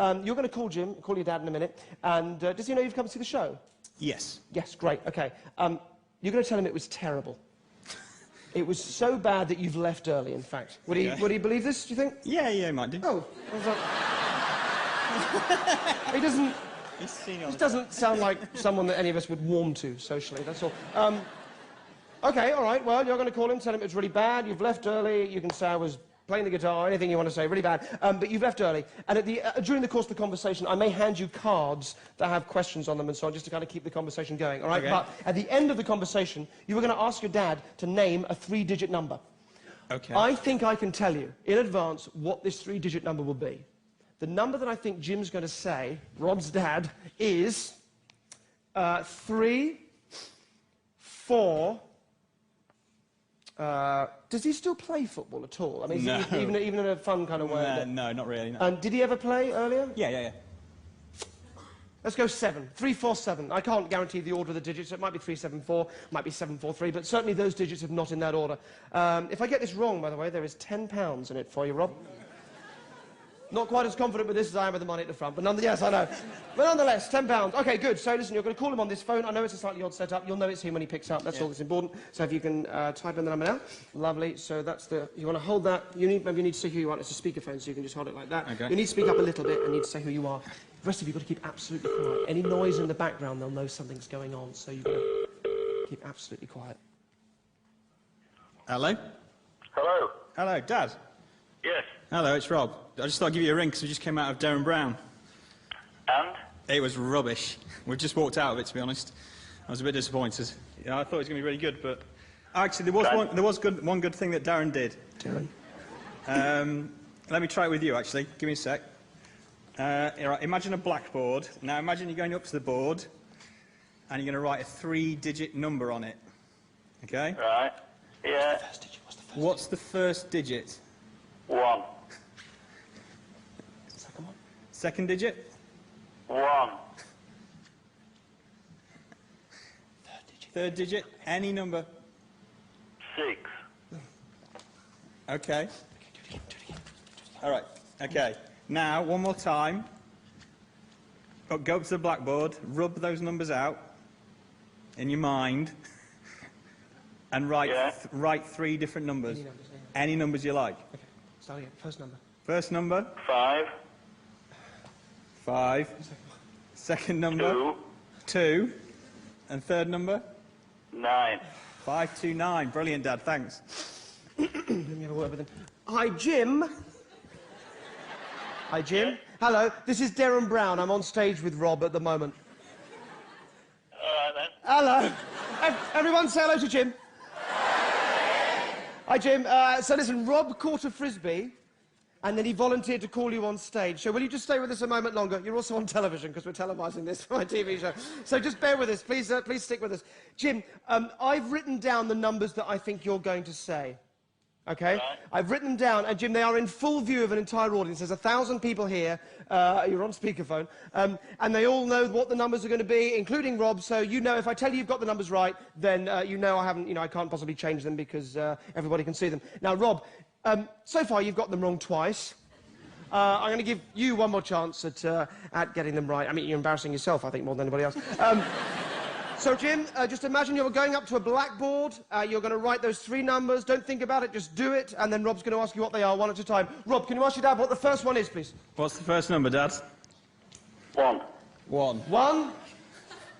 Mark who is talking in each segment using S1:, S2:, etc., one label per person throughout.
S1: You're going to call Jim, call your dad in a minute, and does he know you've come to see the show?
S2: Yes.
S1: Yes, great, OK. You're going to tell him it was terrible. It was so bad that you've left early, in fact. Would he believe this, do you think?
S2: Yeah, he might do.
S1: Oh. He doesn't... He doesn't sound like someone that any of us would warm to socially, that's all. OK, all right, well, you're going to call him, tell him it's really bad, you've left early, you can say I was playing the guitar, anything you want to say, really bad, but you've left early. And during the course of the conversation, I may hand you cards that have questions on them and so on, just to kind of keep the conversation going, all right?
S2: Okay.
S1: But at the end of the conversation, you were going to ask your dad to name a 3-digit number.
S2: OK.
S1: I think I can tell you, in advance, what this 3-digit number will be. The number that I think Jim's going to say, Rob's dad, is 3, 4... does he still play football at all? I mean,
S2: no.
S1: even in a fun kind of way?
S2: No, not really, no.
S1: And did he ever play earlier?
S2: Yeah.
S1: Let's go 7. 3, 4, 7. I can't guarantee the order of the digits. It might be 3, 7, 4, might be 7, 4, 3, but certainly those digits are not in that order. If I get this wrong, by the way, there is £10 in it for you, Rob. Not quite as confident with this as I am with the money at the front, but yes, I know. But nonetheless, £10. OK, good. So listen, you're going to call him on this phone. I know it's a slightly odd setup. You'll know it's him when he picks up. That's all that's important. So if you can type in the number now. Lovely. So that's the... You want to hold that. Maybe you need to say who you are. It's a speakerphone, so you can just hold it like that.
S2: Okay.
S1: You need to speak up a little bit and need to say who you are. The rest of you got to keep absolutely quiet. Any noise in the background, they'll know something's going on. So you've got to keep absolutely quiet.
S2: Hello?
S3: Hello?
S2: Hello, Dad?
S3: Yes.
S2: Hello, it's Rob. I just thought I'd give you a ring because we just came out of Derren Brown.
S3: And?
S2: It was rubbish. We've just walked out of it, to be honest. I was a bit disappointed. Yeah, I thought it was going to be really good, but... Actually, there was one good thing that Derren did.
S1: Derren?
S2: Let me try it with you, actually. Give me a sec. Imagine a blackboard. Now, imagine you're going up to the board, and you're going to write a 3-digit number on it. OK?
S3: Right. Yeah.
S2: What's the first digit?
S3: 1.
S1: Second one?
S2: Second digit?
S3: 1.
S2: Third digit? Any number?
S3: 6.
S2: OK. All right. OK. Now, one more time. Go up to the blackboard, rub those numbers out in your mind, and write 3 different numbers.
S1: Any numbers,
S2: Any numbers you like.
S1: OK. Start again. First number.
S2: First number?
S3: 5.
S2: 5. Second number?
S3: 2.
S2: 2. And third number?
S3: 9.
S2: 529. Brilliant, Dad. Thanks.
S1: Let me have a word with him. Hi, Jim. Hi, Jim.
S3: Yeah.
S1: Hello. This is Derren Brown. I'm on stage with Rob at the moment.
S3: All right, then.
S1: Hello. Everyone say hello to Jim. Hi, Jim. So listen, Rob caught a Frisbee, and then he volunteered to call you on stage. So will you just stay with us a moment longer? You're also on television, because we're televising this for my TV show. So just bear with us. Please, please stick with us. Jim, I've written down the numbers that I think you're going to say. OK?
S3: Right.
S1: I've written them down, and Jim, they are in full view of an entire audience. There's 1,000 people here. You're on speakerphone. And they all know what the numbers are going to be, including Rob. So you know, if I tell you you've got the numbers right, then you know I can't possibly change them because everybody can see them. Now, Rob, so far you've got them wrong twice. I'm going to give you one more chance at getting them right. I mean, you're embarrassing yourself, I think, more than anybody else. So, Jim, just imagine you're going up to a blackboard. You're going to write those 3 numbers. Don't think about it, just do it. And then Rob's going to ask you what they are, one at a time. Rob, can you ask your dad what the first one is, please?
S2: What's the first number, Dad?
S3: 1.
S2: 1.
S1: 1.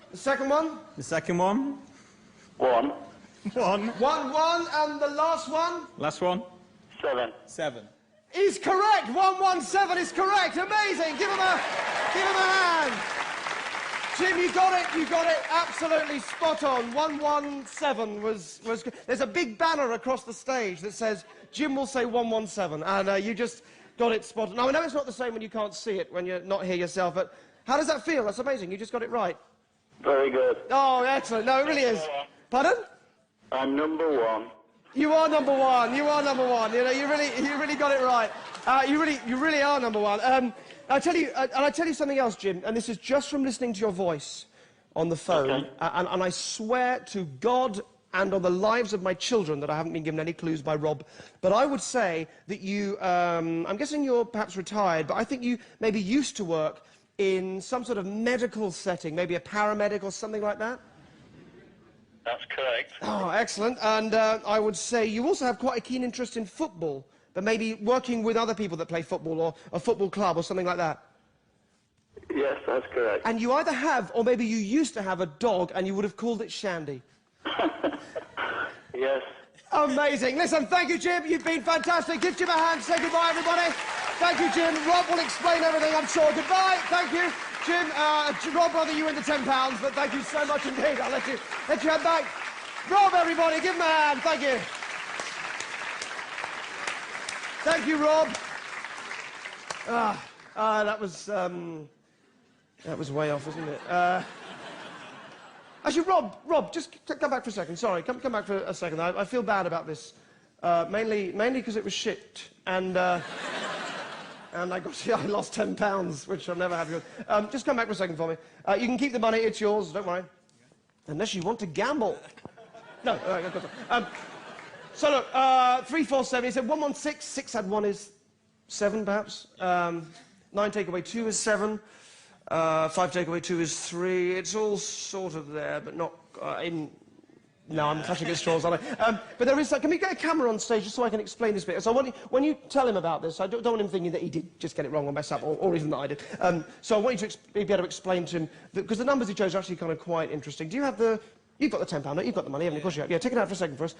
S1: The second one?
S2: The second one?
S3: 1.
S2: 1.
S1: 1, 1. And the last one?
S2: Last one?
S3: 7.
S2: 7.
S1: Is correct. 117 is correct. Amazing. Give him a hand. Jim, you got it absolutely spot on. 117 was good. There's a big banner across the stage that says, Jim will say 117, and you just got it spot on. Now, I know it's not the same when you can't see it, when you're not here yourself, but how does that feel? That's amazing. You just got it right.
S3: Very good.
S1: Oh, excellent. No, it really is. Pardon?
S3: I'm number 1.
S1: You are number 1. You are number 1. You know, you really got it right. You really are number 1. I tell you something else, Jim, and this is just from listening to your voice on the phone.
S3: Okay.
S1: And I swear to God and on the lives of my children that I haven't been given any clues by Rob. But I would say that you, I'm guessing you're perhaps retired, but I think you maybe used to work in some sort of medical setting, maybe a paramedic or something like that?
S3: That's correct.
S1: Oh, excellent. And I would say you also have quite a keen interest in football, but maybe working with other people that play football or a football club or something like that.
S3: Yes, that's correct.
S1: And you either have, or maybe you used to have a dog and you would have called it Shandy.
S3: Yes.
S1: Amazing. Listen, thank you, Jim. You've been fantastic. Give Jim a hand. Say goodbye, everybody. Thank you, Jim. Rob will explain everything, I'm sure. Goodbye. Thank you. Jim, Rob, brother, you win the £10, but thank you so much indeed. I'll let you head back. Rob, everybody, give him a hand. Thank you. Thank you, Rob. That was way off, wasn't it? Actually, Rob, just come back for a second. Sorry, come back for a second. I feel bad about this, mainly because it was shit, and I lost £10, which I'm never happy with. Just come back for a second for me. You can keep the money; it's yours. Don't worry, unless you want to gamble. No. So look, 347. He said 116. 6 add 1 is 7, perhaps. 9 take away 2 is 7. 5 take away 2 is 3. It's all sort of there, but not in... No, I'm clutching at straws, aren't I? But there is... Can we get a camera on stage just so I can explain this bit? So when you tell him about this, I don't want him thinking that he did just get it wrong or mess up, or even that I did. So I want you to be able to explain to him... Because the numbers he chose are actually kind of quite interesting. Do you have the... You've got the £10 note, you've got the money, haven't you? Of course you have. Yeah, take it out for a second for us.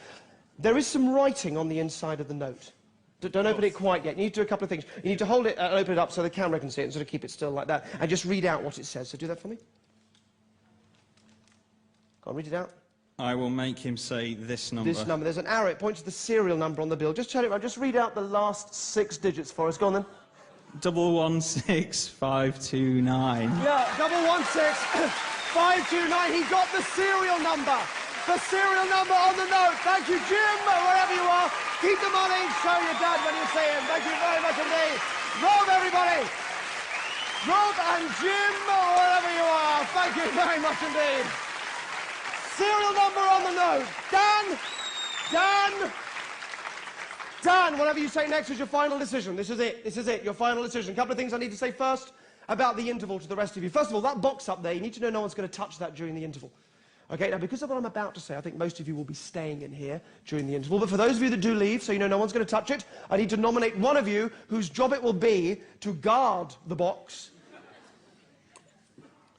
S1: There is some writing on the inside of the note. Don't open it quite yet. You need to do a couple of things. You need to hold it and open it up so the camera can see it and sort of keep it still like that. And just read out what it says. So do that for me. Go on, read it out.
S2: I will make him say this number.
S1: This number. There's an arrow. It points to the serial number on the bill. Just turn it around. Just read out the last 6 digits for us. Go on, then.
S2: 116529.
S1: Yeah, 116529. He got the serial number. The serial number on the note. Thank you, Jim, wherever you are. Keep the money. Show your dad when you see him. Thank you very much indeed. Rob, everybody. Rob and Jim, wherever you are. Thank you very much indeed. Serial number on the note. Dan, whatever you say next is your final decision. This is it, your final decision. A couple of things I need to say first about the interval to the rest of you. First of all, that box up there, you need to know no one's going to touch that during the interval. Okay, now because of what I'm about to say, I think most of you will be staying in here during the interval. But for those of you that do leave, so you know no one's going to touch it, I need to nominate one of you whose job it will be to guard the box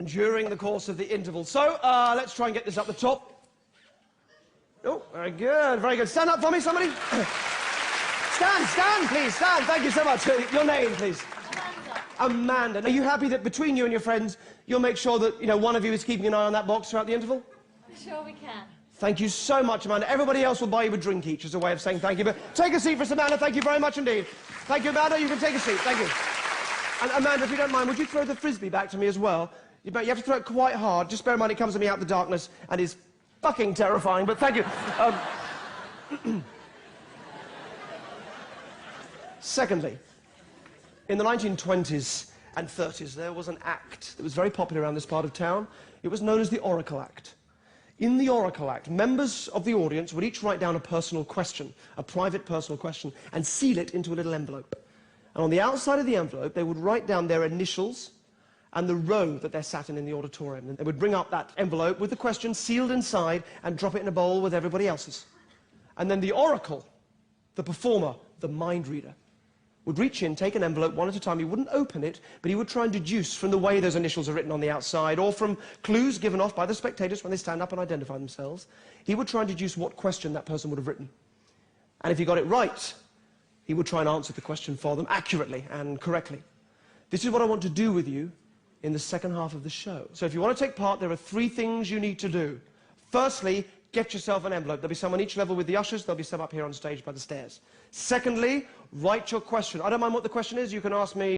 S1: during the course of the interval. So, let's try and get this up the top. Oh, very good, very good. Stand up for me, somebody. Stand, please, stand. Thank you so much. Your name, please. Amanda. Are you happy that between you and your friends, you'll make sure that, you know, one of you is keeping an eye on that box throughout the interval?
S4: Sure we can.
S1: Thank you so much, Amanda. Everybody else will buy you a drink each as a way of saying thank you. But take a seat for us, Amanda. Thank you very much indeed. Thank you, Amanda. You can take a seat. Thank you. And Amanda, if you don't mind, would you throw the frisbee back to me as well? You have to throw it quite hard. Just bear in mind it comes to me out of the darkness and is fucking terrifying, but thank you. Secondly, in the 1920s and 30s, there was an act that was very popular around this part of town. It was known as the Oracle Act. In the Oracle Act, members of the audience would each write down a personal question, a private personal question, and seal it into a little envelope. And on the outside of the envelope, they would write down their initials and the row that they're sat in the auditorium. And they would bring up that envelope with the question sealed inside and drop it in a bowl with everybody else's. And then the oracle, the performer, the mind reader, would reach in, take an envelope one at a time. He wouldn't open it, but he would try and deduce from the way those initials are written on the outside or from clues given off by the spectators when they stand up and identify themselves. He would try and deduce what question that person would have written. And if he got it right, he would try and answer the question for them accurately and correctly. This is what I want to do with you in the second half of the show. So if you want to take part, there are 3 things you need to do. Firstly, get yourself an envelope. There'll be some on each level with the ushers. There'll be some up here on stage by the stairs. Secondly, write your question. I don't mind what the question is. You can ask me